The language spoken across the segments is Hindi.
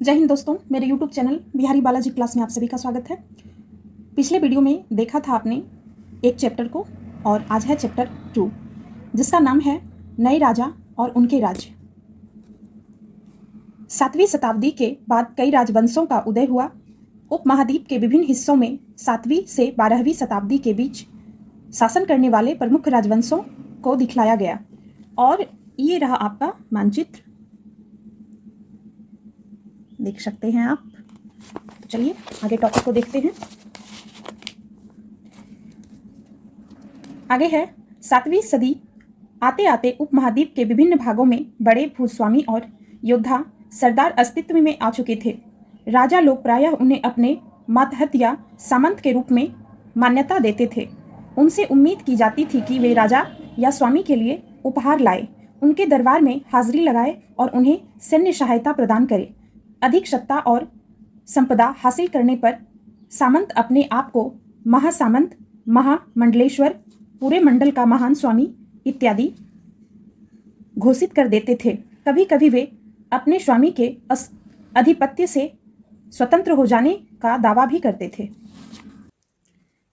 जय हिंद दोस्तों, मेरे YouTube channel Bihari Balaji class में आप सभी का स्वागत है। पिछले वीडियो में देखा था आपने एक चैप्टर को और आज है चैप्टर 2 जिसका नाम है नए राजा और उनके राज्य। 7वीं शताब्दी के बाद कई राजवंशों का उदय हुआ। उपमहाद्वीप के विभिन्न हिस्सों में 7वीं से 12वीं शताब्दी के बीच शासन करने वाले प्रमुख राजवंशों को दिखलाया गया और ये रहा आपका मानचित्र, देख सकते हैं आप। तो चलिए आगे टॉपिक को देखते हैं। आगे है 7वीं सदी आते आते उपमहाद्वीप के विभिन्न भागों में बड़े भूस्वामी और योद्धा सरदार अस्तित्व में आ चुके थे। राजा लोग प्रायः उन्हें अपने मातहत या सामंत के रूप में मान्यता देते थे। उनसे उम्मीद की जाती थी कि वे राजा या स्वामी के लिए उपहार लाए, उनके दरबार में हाजिरी लगाए और उन्हें सैन्य सहायता प्रदान करे। अधिक सत्ता और संपदा हासिल करने पर सामंत अपने आप को महासामंत, महामंडलेश्वर, पूरे मंडल का महान स्वामी इत्यादि घोषित कर देते थे। कभी कभी वे अपने स्वामी के आधिपत्य से स्वतंत्र हो जाने का दावा भी करते थे।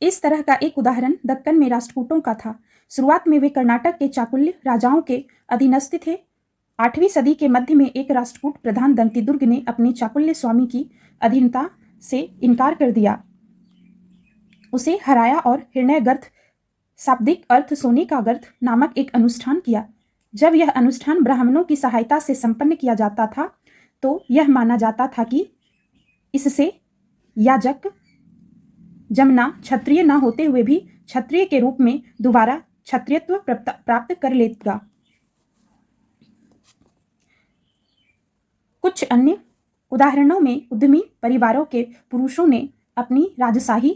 इस तरह का एक उदाहरण दक्कन में राष्ट्रकूटों का था। शुरुआत में वे कर्नाटक के चाकुल्य राजाओं के अधीनस्थ थे। 8वीं सदी के मध्य में एक राष्ट्रकूट प्रधान दंतीदुर्ग ने अपने चाकुल्य स्वामी की अधीनता से इनकार कर दिया, उसे हराया और हिरण्य गर्थ, शाब्दिक अर्थ सोने का गर्थ नामक एक अनुष्ठान किया। जब यह अनुष्ठान ब्राह्मणों की सहायता से संपन्न किया जाता था तो यह माना जाता था कि इससे याजक जमना क्षत्रिय न होते हुए भी क्षत्रिय के रूप में दोबारा क्षत्रियत्व प्राप्त कर लेगा। कुछ अन्य उदाहरणों में उद्यमी परिवारों के पुरुषों ने अपनी राजशाही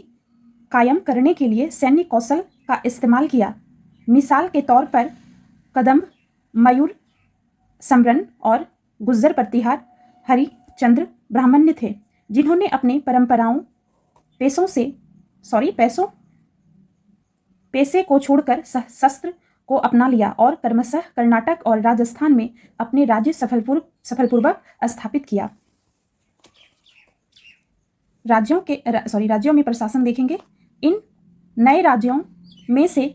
कायम करने के लिए सैन्य कौशल का इस्तेमाल किया। मिसाल के तौर पर कदंब, मयूर, समरन और गुज्जर प्रतिहार हरिचंद्र ब्राह्मण्य थे, जिन्होंने अपने पैसे को छोड़कर शस्त्र को अपना लिया और क्रमशः कर्नाटक और राजस्थान में अपने राज्य सफलपूर्वक स्थापित किया। राज्यों में प्रशासन देखेंगे। इन नए राज्यों में से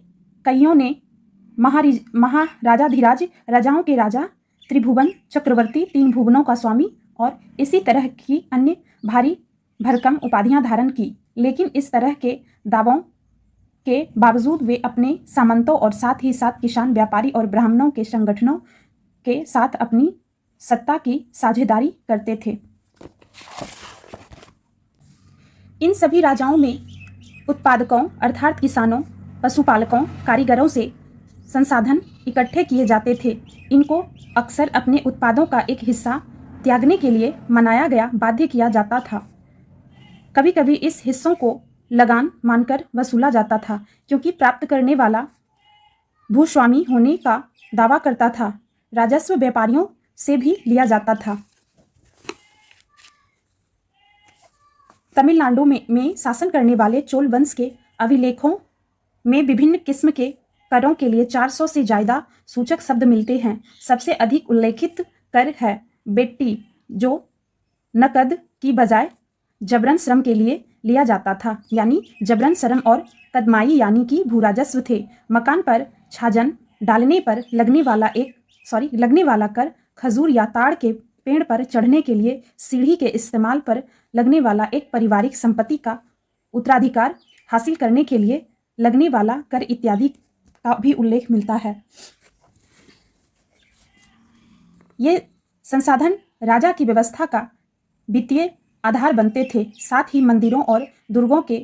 कईयों ने महाराजाधिराज राजाओं के राजा, त्रिभुवन चक्रवर्ती, 3 भुवनों का स्वामी और इसी तरह की अन्य भारी भरकम उपाधियां धारण की। लेकिन इस तरह के दावों के बावजूद वे अपने सामंतों और साथ ही साथ किसान, व्यापारी और ब्राह्मणों के संगठनों के साथ अपनी सत्ता की साझेदारी करते थे। इन सभी राजाओं में उत्पादकों अर्थात किसानों, पशुपालकों, कारीगरों से संसाधन इकट्ठे किए जाते थे। इनको अक्सर अपने उत्पादों का एक हिस्सा त्यागने के लिए मनाया गया बाध्य किया जाता था। कभी कभी इस हिस्सों को लगान मानकर वसूला जाता था, क्योंकि प्राप्त करने वाला भूस्वामी होने का दावा करता था। राजस्व व्यापारियों से भी लिया जाता था। तमिलनाडु में शासन करने वाले चोल वंश के अभिलेखों में विभिन्न किस्म के करों के लिए 400 से ज्यादा सूचक शब्द मिलते हैं। सबसे अधिक उल्लेखित कर है बेट्टी, जो नकद की बजाय जबरन श्रम के लिए लिया जाता था, यानी जबरन श्रम, और कदमाई यानी कि भूराजस्व थे। मकान पर छाजन डालने पर लगने वाला कर, खजूर या ताड़ के पेड़ पर चढ़ने के लिए सीढ़ी के इस्तेमाल पर लगने वाला एक पारिवारिक संपत्ति का उत्तराधिकार हासिल करने के लिए लगने वाला कर इत्यादि का भी उल्लेख मिलता है। ये संसाधन राजा की व्यवस्था का वित्तीय आधार बनते थे, साथ ही मंदिरों और दुर्गों के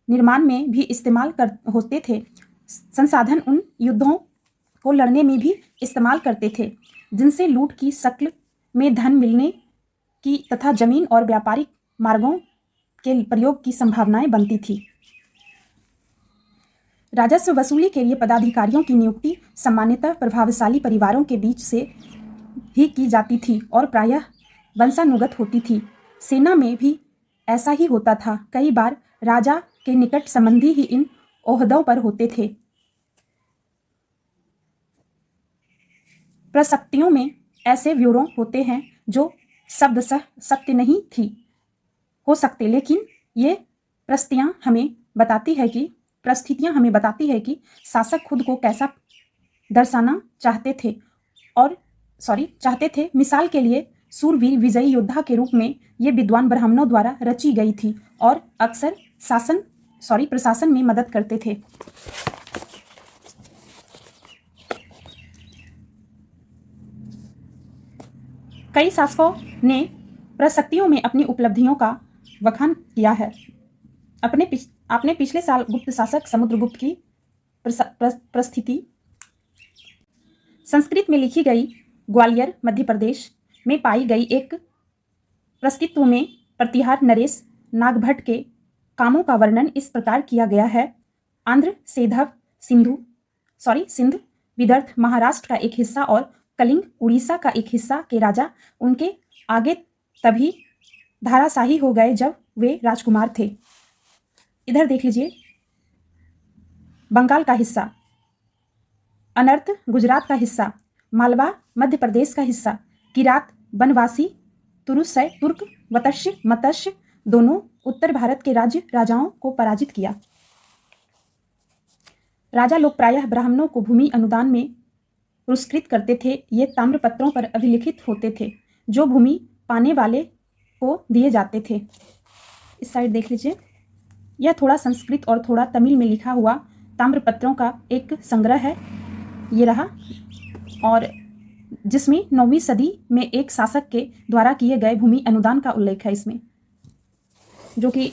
निर्माण में भी इस्तेमाल होते थे। संसाधन उन युद्धों को लड़ने में भी इस्तेमाल करते थे जिनसे लूट की शक्ल में धन मिलने की तथा जमीन और व्यापारिक मार्गों के प्रयोग की संभावनाएं बनती थी। राजस्व वसूली के लिए पदाधिकारियों की नियुक्ति सामान्यतः प्रभावशाली परिवारों के बीच से ही की जाती थी और प्रायः वंशानुगत होती थी। सेना में भी ऐसा ही होता था। कई बार राजा के निकट संबंधी ही इन ओहदों पर होते थे। प्रशक्तियों में ऐसे ब्यूरो होते हैं जो शब्दशः सत्य नहीं थी हो सकते, लेकिन ये परिस्थितियां हमें बताती है कि शासक खुद को कैसा दर्शाना चाहते थे। मिसाल के लिए सूरवीर विजयी योद्धा के रूप में ये विद्वान ब्राह्मणों द्वारा रची गई थी और अक्सर प्रशासन में मदद करते थे। कई शासकों ने प्रशस्तियों में अपनी उपलब्धियों का बखान किया है। आपने पिछले साल गुप्त शासक समुद्रगुप्त की प्रस्थिति संस्कृत में लिखी गई ग्वालियर मध्य प्रदेश में पाई गई एक प्रस्तित्व में प्रतिहार नरेश नागभट्ट के कामों का वर्णन इस प्रकार किया गया है। आंध्र, सिंध, विदर्भ महाराष्ट्र का एक हिस्सा और कलिंग उड़ीसा का एक हिस्सा के राजा उनके आगे तभी धाराशाही हो गए जब वे राजकुमार थे। इधर देख लीजिए, बंगाल का हिस्सा, अनर्त गुजरात का हिस्सा, मालवा मध्य प्रदेश का हिस्सा, किरात, बनवासी, तुर्क, मत्स्य दोनों उत्तर भारत के राजाओं को पराजित किया। राजा लोग प्रायः ब्राह्मणों को भूमि अनुदान में पुरस्कृत करते थे। ये ताम्रपत्रों पर अभिलिखित होते थे जो भूमि पाने वाले को दिए जाते थे। इस साइड देख लीजिए, यह थोड़ा संस्कृत और थोड़ा तमिल में लिखा हुआ ताम्रपत्रों का एक संग्रह है, ये रहा, और जिसमें 9वीं सदी में एक शासक के द्वारा किए गए भूमि अनुदान का उल्लेख है इसमें, जो कि